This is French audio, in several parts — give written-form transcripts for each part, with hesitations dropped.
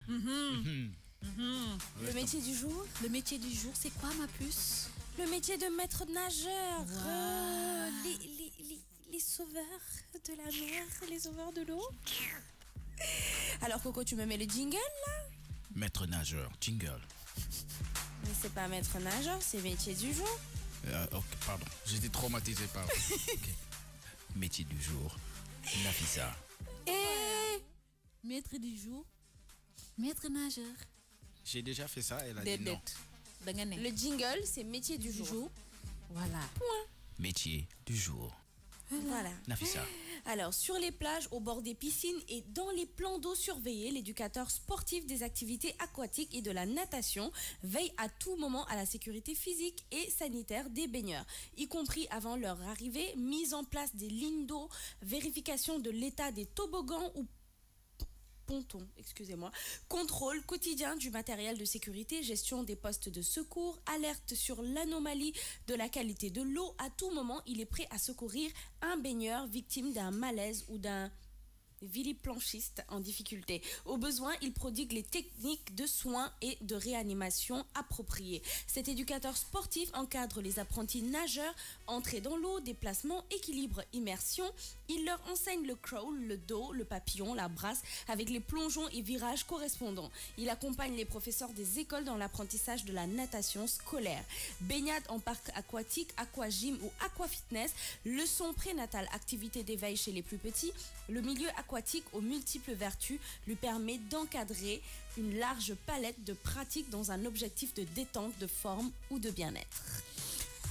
Le métier du jour? Le métier du jour, c'est quoi, ma puce? Le métier de maître nageur. Wow. Les sauveurs de la mer, les sauveurs de l'eau. Alors Coco, tu me mets le jingle là? Maître nageur, jingle. Mais c'est pas maître nageur, c'est métier du jour. Ok, pardon, j'étais traumatisé par... Okay. Métier du jour, Nafissa. Et maître du jour, maître nageur. J'ai déjà fait ça, elle a dit non. Le jingle, c'est métier du jour. Voilà. Point. Métier du jour. Voilà. Nafissa. Alors, sur les plages, au bord des piscines et dans les plans d'eau surveillés, l'éducateur sportif des activités aquatiques et de la natation veille à tout moment à la sécurité physique et sanitaire des baigneurs, y compris avant leur arrivée, mise en place des lignes d'eau, vérification de l'état des toboggans ou pontons, excusez-moi, contrôle quotidien du matériel de sécurité, gestion des postes de secours, alerte sur l'anomalie de la qualité de l'eau. À tout moment, il est prêt à secourir un baigneur victime d'un malaise ou d'un viliplanchiste en difficulté. Au besoin, il prodigue les techniques de soins et de réanimation appropriées. Cet éducateur sportif encadre les apprentis nageurs, entrée dans l'eau, déplacement, équilibre, immersion. Il leur enseigne le crawl, le dos, le papillon, la brasse, avec les plongeons et virages correspondants. Il accompagne les professeurs des écoles dans l'apprentissage de la natation scolaire. Baignade en parc aquatique, aquagym ou aquafitness, leçons prénatales, activités d'éveil chez les plus petits. Le milieu aquatique aux multiples vertus lui permet d'encadrer une large palette de pratiques dans un objectif de détente, de forme ou de bien-être.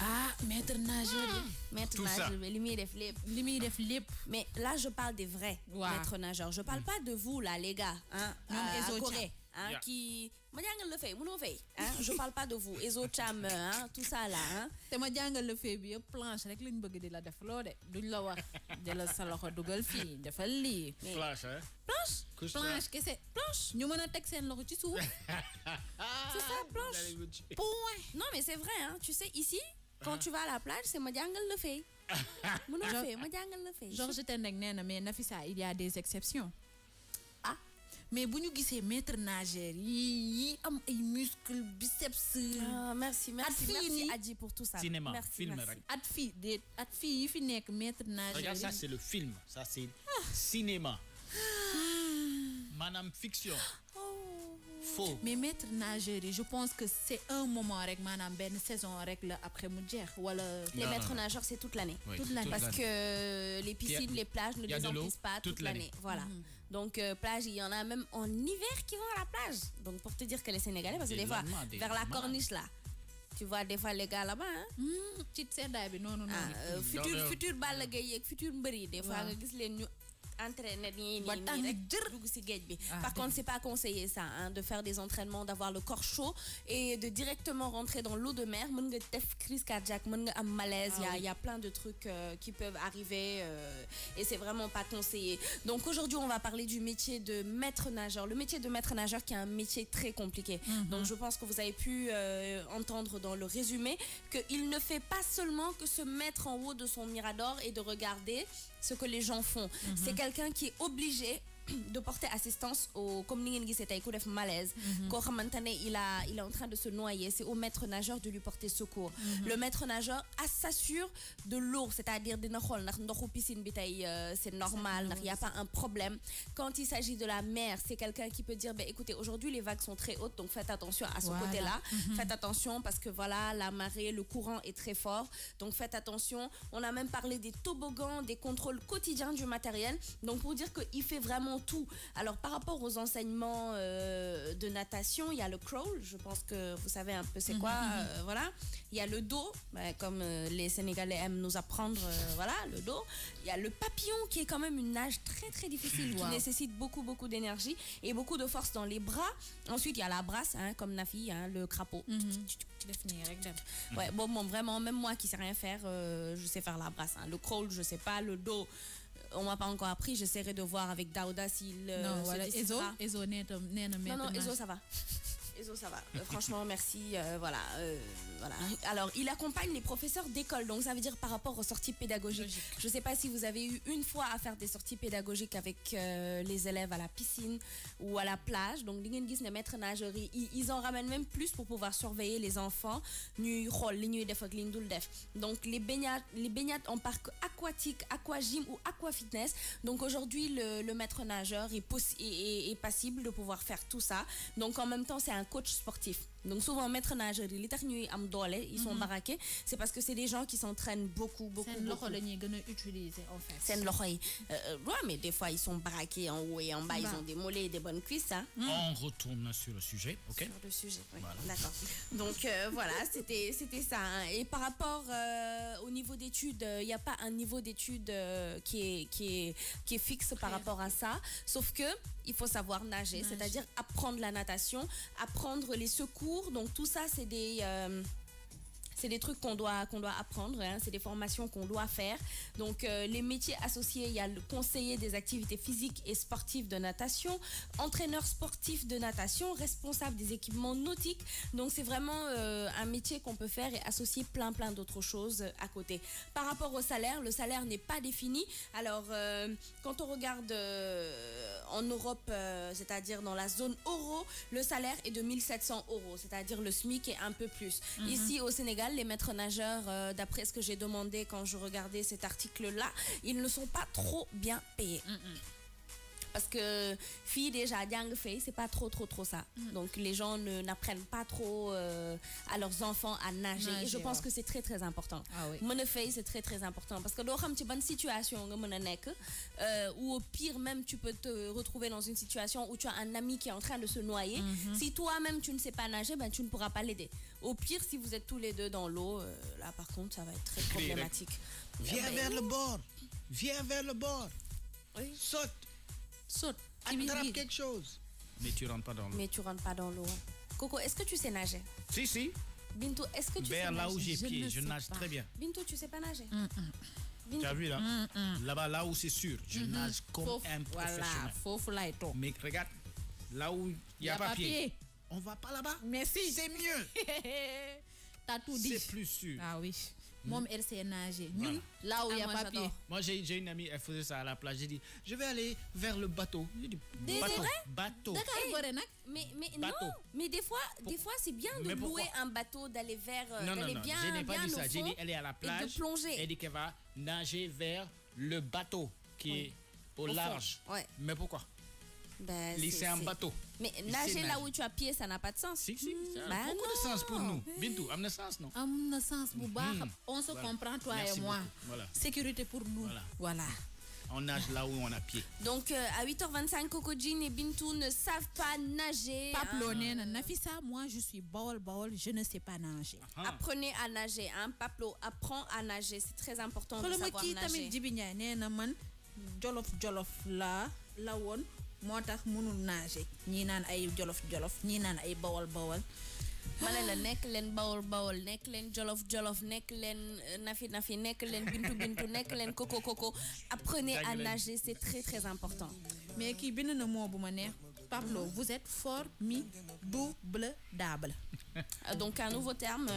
Ah, maître nageur. Maître Tout nageur, ça. Limite flip. mais là je parle des vrais maîtres nageurs. Je parle pas de vous là les gars, hein, à Corée, hein, Yeah. qui je parle pas de vous, Ezo Cham, hein, tout ça là, hein. te ma jàngal la fee bi yëpp planche rek lañ bëgg di la def loo de duñ la wax jëlal sa loxo dugal fii defal lii Flash, hein? planche kese planche ñu mën a teg seen loxo ci suuf C'est ça, planche. point. Non mais c'est vrai, hein, tu sais ici quand tu vas à la plage c'est ma jangal le fait. Ma jangal le fait. Georges Tendeng nee na mais Nafissa il y a des exceptions. Ah. Mais bu ñu gisee maître nageur yi am ay muscles biceps. Ah, merci fini. Adji pour tout ça. Cinéma, merci, film, merci. rek. at fii yi fi nekk maître nageur. Regarde, ça c'est le film, ça c'est cinéma. Madame fiction. Faux. Mais maître nageur yi je pense que c'est un moment rek maanaam benn saison rek la après mu jeex wala. Les Non, maîtres non. nageurs c'est toute l'année. Oui, Toute l'année. Parce que les piscines, les plages ne il y a les de l'eau emplissent pas toute l'année. Voilà. Donc plage, il y en a même en hiver qui vont à la plage. Donc pour te dire que les Sénégalais, parce que des fois des vers la malades. corniche là, tu vois des fois les gars là-bas, hein. ci seddaay bi noonu Ah, noonu. futur Balla Gaye ak futur mbër yi des fois Waaw. nga gis leen ñu entraîner nii Ba nii tàng rek jër. dugg ci géej bi. Ah, Par dëgg. contre c'est pas conseillé ça, hein, de faire des entraînements, d'avoir le corps chaud et de directement rentrer dans l'eau de mer. Mën nga def crise cardiaque, mën nga am malaise, il y a plein de trucs qui peuvent arriver et c'est vraiment pas conseillé. Donc aujourd'hui on va parler du métier de maître nageur. Le métier de maître nageur qui est un métier très compliqué. Donc je pense que vous avez pu entendre dans le résumé qu'il ne fait pas seulement que se mettre en haut de son mirador et de regarder ce que les gens font. C'est quelqu'un qui est obligé de porter assistance au comme ni ngeen gisee tey ku def malaise koo xamante ne il est en train de se noyer, c'est au maître nageur de lui porter secours. Le maître nageur s'assure de l'eau, c'est-à-dire dina xool ndax ndoxu piscine bi tey c'est normal, ndax y a pas un problème. Quand il s'agit de la mer, c'est quelqu'un qui peut dire écoutez, aujourd'hui les vagues sont très hautes, donc faites attention à ce Voilà. côté-là. Faites attention parce que voilà, la marée, le courant est très fort, donc faites attention. On a même parlé des toboggans, des contrôles quotidiens du matériel, donc pour dire qu'il fait vraiment tout. Alors par rapport aux enseignements de natation, il y a le crawl, je pense que vous savez un peu c'est quoi, voilà. Il y a le dos, comme les Sénégalais aiment nous apprendre, voilà, le dos. Il y a le papillon qui est quand même une nage très très difficile, qui Wow. nécessite beaucoup d'énergie et beaucoup de force dans les bras. Ensuite il y a la brasse, hein, comme Nafi, hein, le crapaud. def nii rek dem. Ouais, bon, vraiment, même moi qui sais rien faire, je sais faire la brasse, hein. Le crawl, je sais pas, le dos, on m'a pas encore appris, j'essaierai de voir avec Daouda s'il non se wala décidera. Ezo nee na Non, maître Ezo, nageur. ça va. Ezo, ça va. Franchement, merci. Voilà. Alors, il accompagne les professeurs d'école. Donc, ça veut dire par rapport aux sorties pédagogiques. Je ne sais pas si vous avez eu une fois à faire des sorties pédagogiques avec les élèves à la piscine ou à la plage. Donc, les maîtres nageurs, ils en ramènent même plus pour pouvoir surveiller les enfants. Donc, les baignades en parc aquatique, aquagym ou aquafitness. Donc, aujourd'hui, le maître nageur est passible de pouvoir faire tout ça. Donc, en même temps, c'est un coach sportif. Donc souvent maître nageur ils sont baraqués, c'est parce que c'est des gens qui s'entraînent beaucoup. C'est loxo la ñuy gëna utiliser en fait. C'est loxo yi. Ouais, mais des fois ils sont baraqués en haut et en bas, ils ont des mollets et des bonnes cuisses, hein. On retourne sur le sujet, OK? Sur le sujet, oui. Voilà. D'accord. Donc voilà, c'était ça, hein. Et par rapport au niveau d'études, il n'y a pas un niveau d'études qui est fixe par rapport à ça, sauf que il faut savoir nager. C'est-à-dire apprendre la natation, apprendre les secours. Donc tout ça, c'est des trucs qu'on doit apprendre, hein. C'est des formations qu'on doit faire. Donc les métiers associés, il y a le conseiller des activités physiques et sportives de natation, entraîneur sportif de natation, responsable des équipements nautiques. Donc c'est vraiment un métier qu'on peut faire et associer plein d'autres choses à côté. Par rapport au salaire, le salaire n'est pas défini. Alors quand on regarde en Europe, c'est-à-dire dans la zone euro, le salaire est de 1700 €, c'est-à-dire le SMIC est un peu plus. Ici au Sénégal, les maîtres nageurs, d'après ce que j'ai demandé quand je regardais cet article-là, ils ne sont pas trop bien payés. Parce que filles déjà jang fait, c'est pas trop ça. Donc les gens n'apprennent pas trop à leurs enfants à nager. Et je pense que c'est très important. Ah oui. Mon fait, c'est très important parce que dans une bonne situation ou au pire même tu peux te retrouver dans une situation où tu as un ami qui est en train de se noyer. Si toi-même tu ne sais pas nager, ben tu ne pourras pas l'aider. Au pire, si vous êtes tous les deux dans l'eau, là par contre ça va être très problématique. Viens vers le bord. Viens vers le bord. Oui. Saute. Attrape quelque chose. Mais tu rentres pas dans l'eau. Coco, est-ce que tu sais nager? Si. Bintou, est-ce que tu sais Vers nager? là où j'ai pied, je nage très bien. Bintou, tu sais pas nager? Tu as vu là? Là-bas, là où c'est sûr, je nage comme un professionnel. Voilà, Mais regarde, là où il n'y a pas pied, on va pas là-bas. Merci. C'est mieux. T'as tout dit. C'est plus sûr. Ah oui. Moi, elle sait nager. Voilà. Là où il n'y a pas pied. Moi, j'ai une amie, elle faisait ça à la plage. J'ai dit, je vais aller vers le bateau. J'ai dit, bateau. Mais Bateau. non, mais des fois c'est bien de louer un bateau, d'aller vers, d'aller bien, je n'ai pas dit bien ça. au J'ai fond dit, elle est à la plage. et de plonger. Elle dit qu'elle va nager vers le bateau qui est au large. Ouais. Mais pourquoi? Ben, c'est un bateau. Mais nager là où tu as pied, ça n'a pas de sens. Si, ça a Ben beaucoup de sens pour nous. Bintou, amna sens, non? Amna sens, on se comprend, toi Merci et moi. beaucoup. Voilà. Sécurité pour nous. Voilà. On nage là où on a pied. Donc à 8h25, Coco Jean et Bintou ne savent pas nager. Paplo, Nafisa, moi je suis bol, je ne sais pas nager. Apprenez à nager, hein. Paplo, apprends à nager. C'est très important de savoir nager. Jolof la won motax mënul nager ñi naan ay jolof ñi naan ay bawol Malala nek len bawol nek len jolof nek len nafi nek len bintu nek len koko. Apprenez à nager, c'est très important. Mais qui bind na mo buma neex Pablo, vous êtes formidable. Donc un nouveau terme